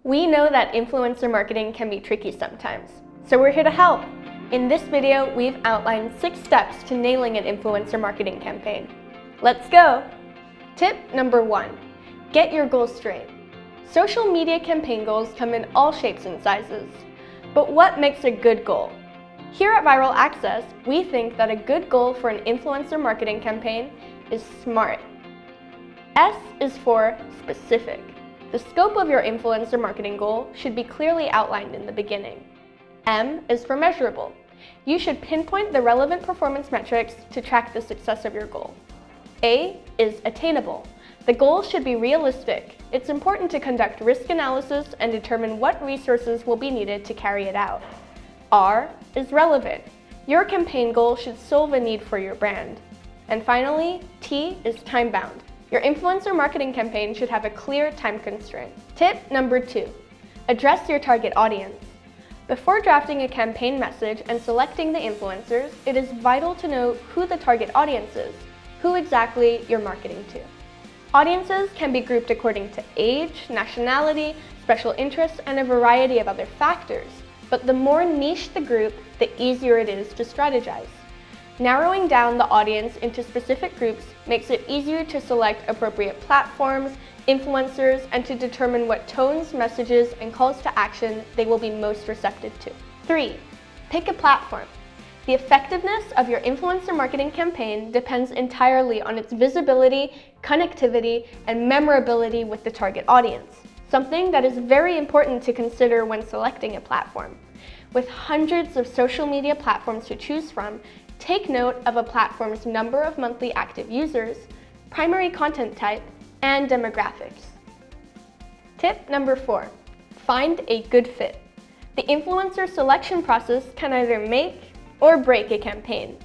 We know that influencer marketing can be tricky sometimes, so we're here to help. In this video, we've outlined 6 steps to nailing an influencer marketing campaign. Let's go! Tip number 1, get your goals straight. Social media campaign goals come in all shapes and sizes. But what makes a good goal? Here at Viral Access, we think that a good goal for an influencer marketing campaign is SMART. S is for specific. The scope of your influencer marketing goal should be clearly outlined in the beginning. M is for measurable. You should pinpoint the relevant performance metrics to track the success of your goal. A is attainable. The goal should be realistic. It's important to conduct risk analysis and determine what resources will be needed to carry it out. R is relevant. Your campaign goal should solve a need for your brand. And finally, T is time-bound. Your influencer marketing campaign should have a clear time constraint. Tip number 2, address your target audience. Before drafting a campaign message and selecting the influencers, it is vital to know who the target audience is, who exactly you're marketing to. Audiences can be grouped according to age, nationality, special interests, and a variety of other factors. But the more niche the group, the easier it is to strategize. Narrowing down the audience into specific groups makes it easier to select appropriate platforms, influencers, and to determine what tones, messages, and calls to action they will be most receptive to. 3, pick a platform. The effectiveness of your influencer marketing campaign depends entirely on its visibility, connectivity, and memorability with the target audience, something that is very important to consider when selecting a platform. With hundreds of social media platforms to choose from, take note of a platform's number of monthly active users, primary content type, and demographics. Tip number 4, find a good fit. The influencer selection process can either make or break a campaign.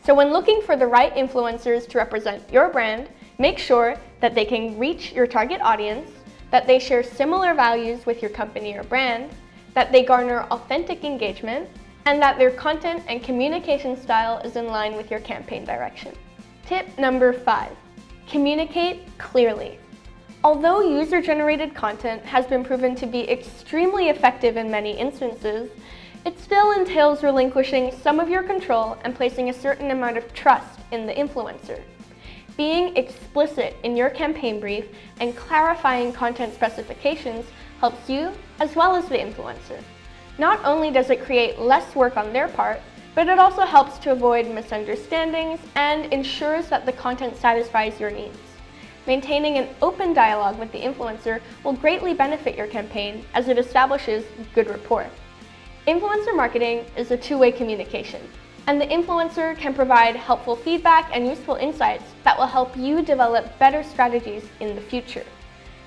So when looking for the right influencers to represent your brand, make sure that they can reach your target audience, that they share similar values with your company or brand, that they garner authentic engagement, and that their content and communication style is in line with your campaign direction. Tip number 5, communicate clearly. Although user-generated content has been proven to be extremely effective in many instances, it still entails relinquishing some of your control and placing a certain amount of trust in the influencer. Being explicit in your campaign brief and clarifying content specifications helps you as well as the influencer. Not only does it create less work on their part, but it also helps to avoid misunderstandings and ensures that the content satisfies your needs. Maintaining an open dialogue with the influencer will greatly benefit your campaign as it establishes good rapport. Influencer marketing is a two-way communication, and the influencer can provide helpful feedback and useful insights that will help you develop better strategies in the future.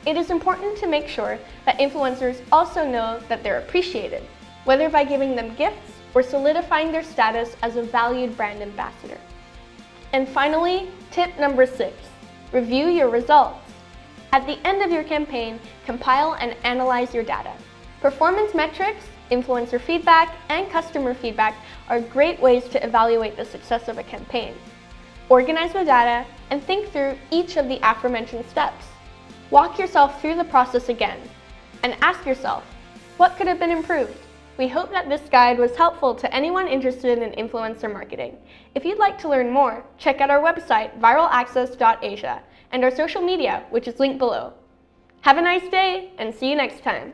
It is important to make sure that influencers also know that they're appreciated, whether by giving them gifts or solidifying their status as a valued brand ambassador. And finally, tip number 6, review your results. At the end of your campaign, compile and analyze your data. Performance metrics, influencer feedback, and customer feedback are great ways to evaluate the success of a campaign. Organize the data and think through each of the aforementioned steps. Walk yourself through the process again and ask yourself, what could have been improved? We hope that this guide was helpful to anyone interested in influencer marketing. If you'd like to learn more, check out our website, viralaccess.asia, and our social media, which is linked below. Have a nice day, and see you next time.